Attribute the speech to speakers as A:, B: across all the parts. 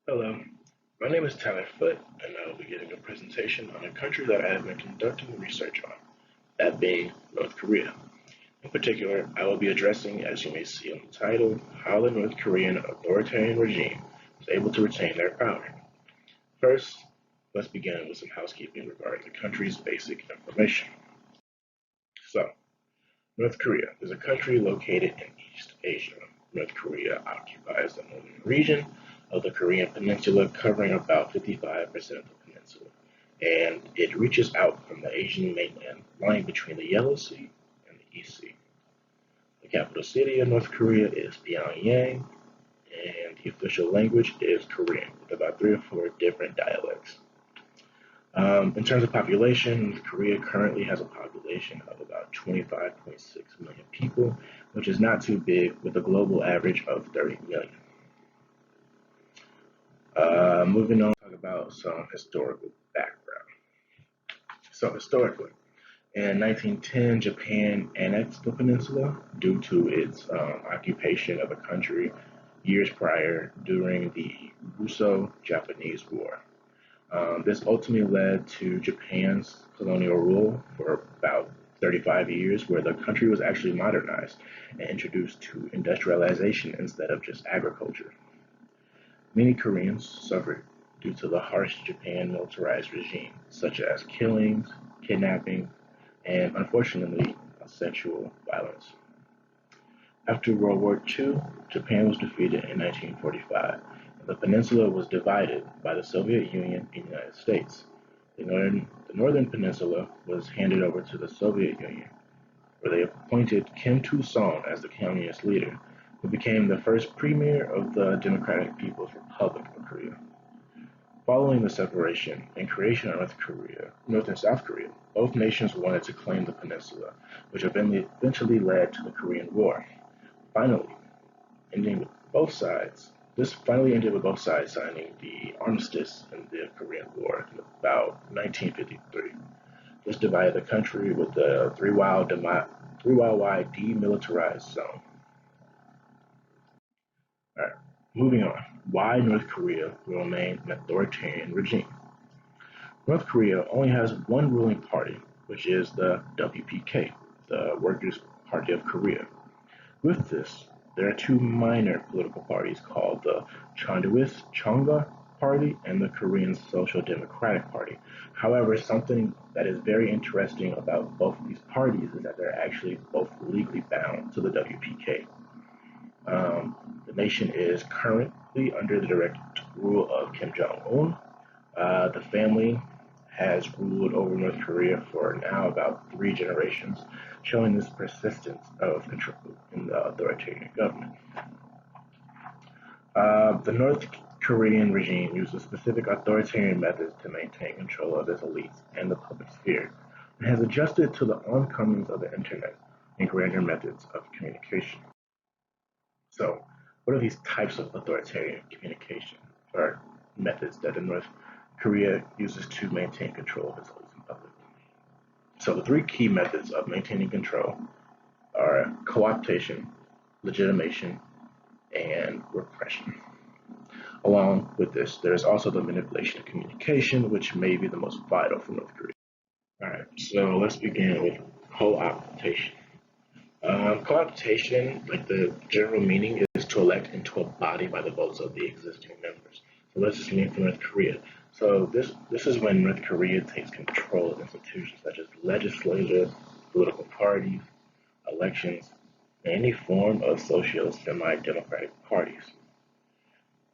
A: Hello, my name is Tyler Foote, and I will be giving a presentation on a country that I have been conducting research on, that being North Korea. In particular, I will be addressing, as you may see on the title, how the North Korean authoritarian regime was able to retain their power. First, let's begin with some housekeeping regarding the country's basic information. So, North Korea is a country located in East Asia. North Korea occupies the northern region of the Korean peninsula, covering about 55% of the peninsula, and it reaches out from the Asian mainland, lying between the Yellow Sea and the East Sea. The capital city of North Korea is Pyongyang, and the official language is Korean, with about three or four different dialects. In terms of population, North Korea currently has a population of about 25.6 million people, which is not too big, with a global average of 30 million. Moving on, talk about some historical background. So historically, in 1910, Japan annexed the peninsula due to its occupation of a country years prior during the Russo-Japanese War. This ultimately led to Japan's colonial rule for about 35 years, where the country was actually modernized and introduced to industrialization instead of just agriculture. Many Koreans suffered due to the harsh Japan militarized regime, such as killings, kidnapping, and unfortunately, sexual violence. After World War II, Japan was defeated in 1945, and the peninsula was divided by the Soviet Union and the United States. The northern peninsula was handed over to the Soviet Union, where they appointed Kim Il-sung as the communist leader, who became the first premier of the Democratic People's Republic of Korea. Following the separation and creation of North and South Korea, both nations wanted to claim the peninsula, which eventually led to the Korean War. Finally, ending with both sides. This finally ended with both sides signing the armistice in the Korean War in about 1953. This divided the country with a 3 mile wide demilitarized zone. All right, moving on. Why North Korea will remain an authoritarian regime? North Korea only has one ruling party, which is the WPK, the Workers' Party of Korea. With this, there are two minor political parties called the Chondoist Chonga Party and the Korean Social Democratic Party. However, something that is very interesting about both of these parties is that they're actually both legally bound to the WPK. The nation is currently under the direct rule of Kim Jong-un. The family has ruled over North Korea for now about three generations, showing this persistence of control in the authoritarian government. The North Korean regime uses specific authoritarian methods to maintain control of its elites and the public sphere, and has adjusted to the oncomings of the internet and grander methods of communication. So, what are these types of authoritarian communication or methods that the North Korea uses to maintain control of its elites and public? So, the three key methods of maintaining control are co-optation, legitimation, and repression. Along with this, there is also the manipulation of communication, which may be the most vital for North Korea. All right, so let's begin with co-optation. Co-optation, like the general meaning, is to elect into a body by the votes of the existing members. So what does this mean for North Korea? So this is when North Korea takes control of institutions such as legislature, political parties, elections, and any form of social semi-democratic parties.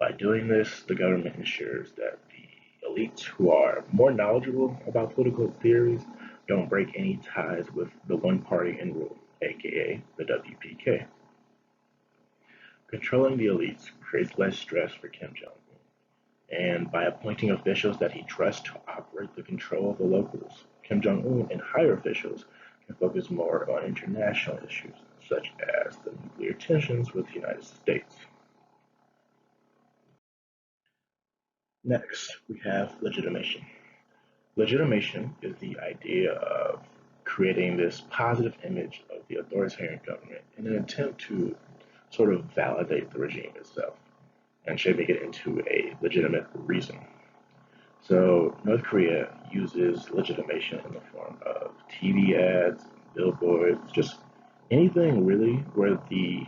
A: By doing this, the government ensures that the elites who are more knowledgeable about political theories don't break any ties with the one party in rule, aka the WPK. Controlling the elites creates less stress for Kim Jong-un, and by appointing officials that he trusts to operate the control of the locals, Kim Jong-un and higher officials can focus more on international issues, such as the nuclear tensions with the United States. Next, we have legitimation. Legitimation is the idea of creating this positive image of the authoritarian government in an attempt to sort of validate the regime itself. and shaping it into a legitimate reason. So North Korea uses legitimation in the form of TV ads, billboards, just anything really where the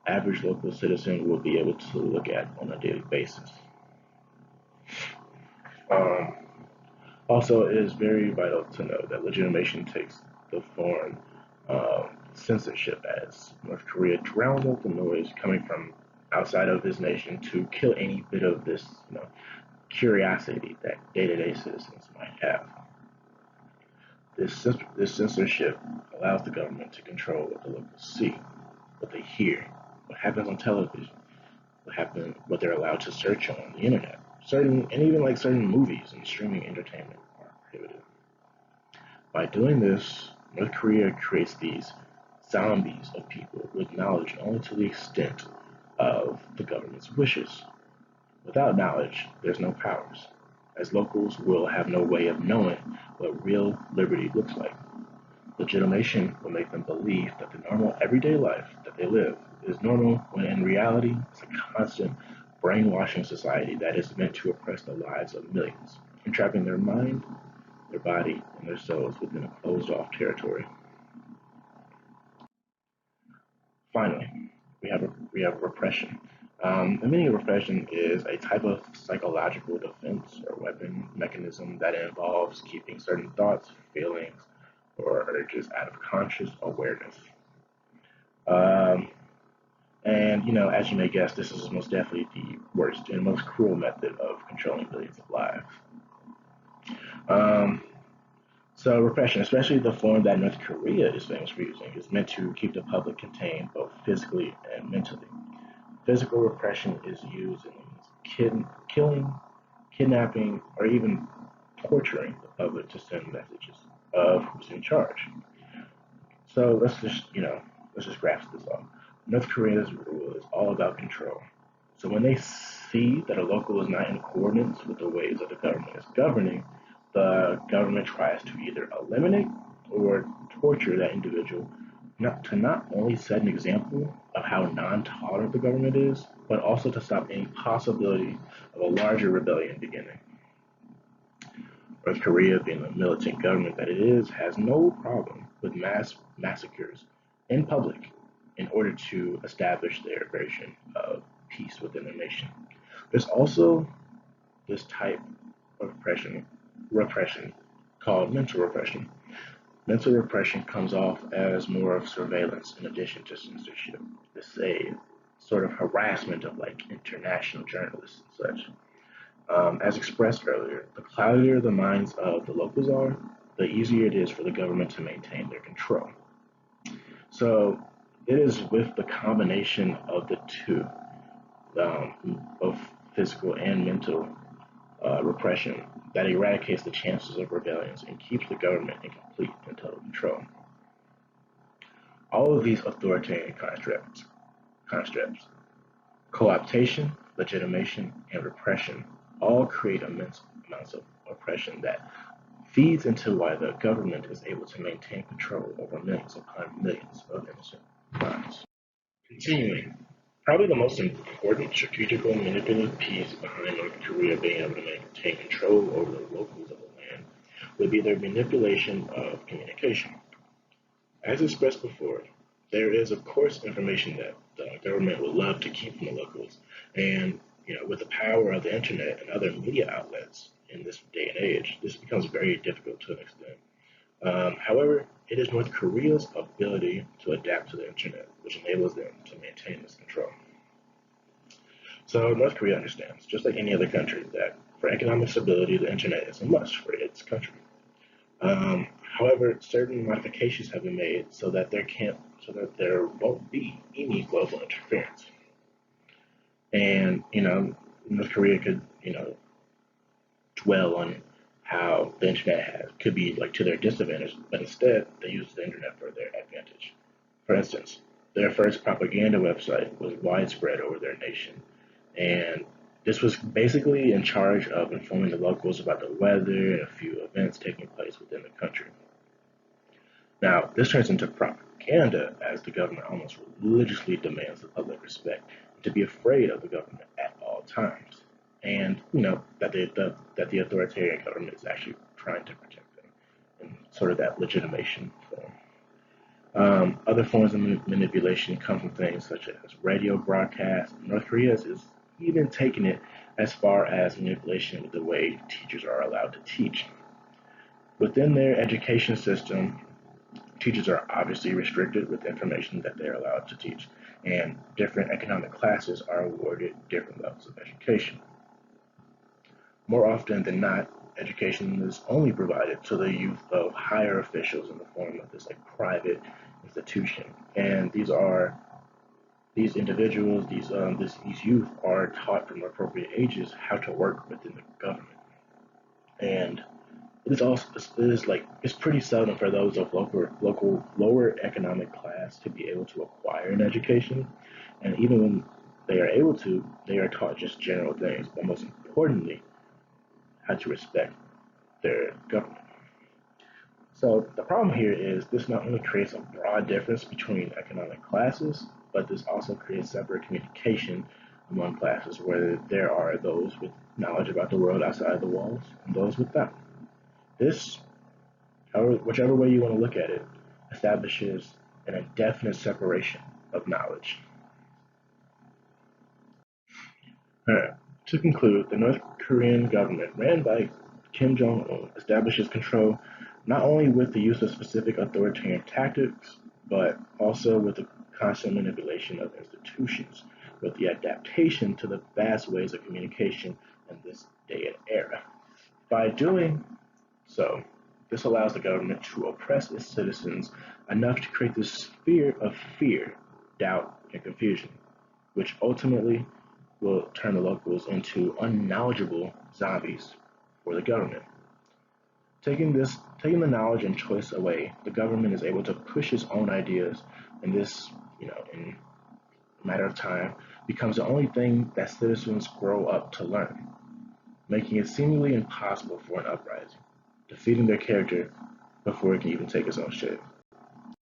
A: average local citizen will be able to look at on a daily basis. Um, Also, it is very vital to know that legitimation takes the form of censorship, as North Korea drowns out the noise coming from outside of his nation to kill any bit of this, curiosity that day-to-day citizens might have. This censorship allows the government to control what the locals see, what they hear, what happens on television, what they're allowed to search on the internet. And even like certain movies and streaming entertainment are prohibited. By doing this, North Korea creates these zombies of people with knowledge only to the extent of the government's wishes. Without knowledge, there's no powers, as locals will have no way of knowing what real liberty looks like. Legitimation will make them believe that the normal everyday life that they live is normal, when in reality it's a constant brainwashing society that is meant to oppress the lives of millions, entrapping their mind, their body, and their souls within a closed-off territory. Finally, we have repression. The meaning of repression is a type of psychological defense or weapon mechanism that involves keeping certain thoughts, feelings, or urges out of conscious awareness. Um, and as you may guess, this is most definitely the worst and most cruel method of controlling billions of lives. Um, so repression, especially the form that North Korea is famous for using, is meant to keep the public contained both physically and mentally. Physical repression is used in killing, kidnapping, or even torturing the public to send messages of who's in charge. So let's just grasp this off. North Korea's rule is all about control. So when they see that a local is not in accordance with the ways that the government is governing, the government tries to either eliminate or torture that individual, not only set an example of how non-tolerant the government is, but also to stop any possibility of a larger rebellion beginning. North Korea, being the militant government that it is, has no problem with mass massacres in public in order to establish their version of peace within their nation. There's also this type of repression called mental repression. Mental repression comes off as more of surveillance in addition to censorship. It's a sort of harassment of like international journalists and such. As expressed earlier, the cloudier the minds of the locals are, the easier it is for the government to maintain their control. So it is with the combination of the two, both physical and mental repression, that eradicates the chances of rebellions and keeps the government in complete and total control. All of these authoritarian constructs, co-optation, legitimation, and repression, all create immense amounts of oppression that feeds into why the government is able to maintain control over millions upon millions of innocent lives. Continuing, probably the most important strategical manipulative piece behind North Korea being able to maintain control over the locals of the land would be their manipulation of communication. As expressed before, there is of course information that the government would love to keep from the locals, and with the power of the internet and other media outlets in this day and age, this becomes very difficult to an extent. However, it is North Korea's ability to adapt to the internet which enables them to maintain this control. So North Korea understands, just like any other country, that for economic stability, the internet is a must for its country. However, certain modifications have been made so that there won't be any global interference. And North Korea could dwell on how the internet could be like to their disadvantage, but instead they use the internet for their advantage. For instance, their first propaganda website was widespread over their nation, and this was basically in charge of informing the locals about the weather and a few events taking place within the country. Now, this turns into propaganda as the government almost religiously demands the public respect and to be afraid of the government at all all times, and that the authoritarian government is actually trying to protect them in sort of that legitimation form. Other forms of manipulation come from things such as radio broadcasts. North Korea is even taking it as far as manipulation with the way teachers are allowed to teach. Within their education system, teachers are obviously restricted with information that they're allowed to teach, and different economic classes are awarded different levels of education. More often than not, education is only provided to the youth of higher officials in the form of this private institution, and these individuals, these youth are taught from appropriate ages how to work within the government, and it's pretty seldom for those of lower economic class to be able to acquire an education, and even when they are able to, they are taught just general things, but most importantly, how to respect their government. So the problem here is this not only creates a broad difference between economic classes, but this also creates separate communication among classes where there are those with knowledge about the world outside the walls and those without. This, whichever way you want to look at it, establishes an indefinite separation of knowledge. Alright. To conclude, the North Korean government, ran by Kim Jong-un, establishes control not only with the use of specific authoritarian tactics, but also with the constant manipulation of institutions, with the adaptation to the vast ways of communication in this day and era. By doing so, this allows the government to oppress its citizens enough to create this sphere of fear, doubt, and confusion, which ultimately will turn the locals into unknowledgeable zombies for the government. Taking the knowledge and choice away, the government is able to push its own ideas, and this, in a matter of time, becomes the only thing that citizens grow up to learn, making it seemingly impossible for an uprising, defeating their character before it can even take its own shape.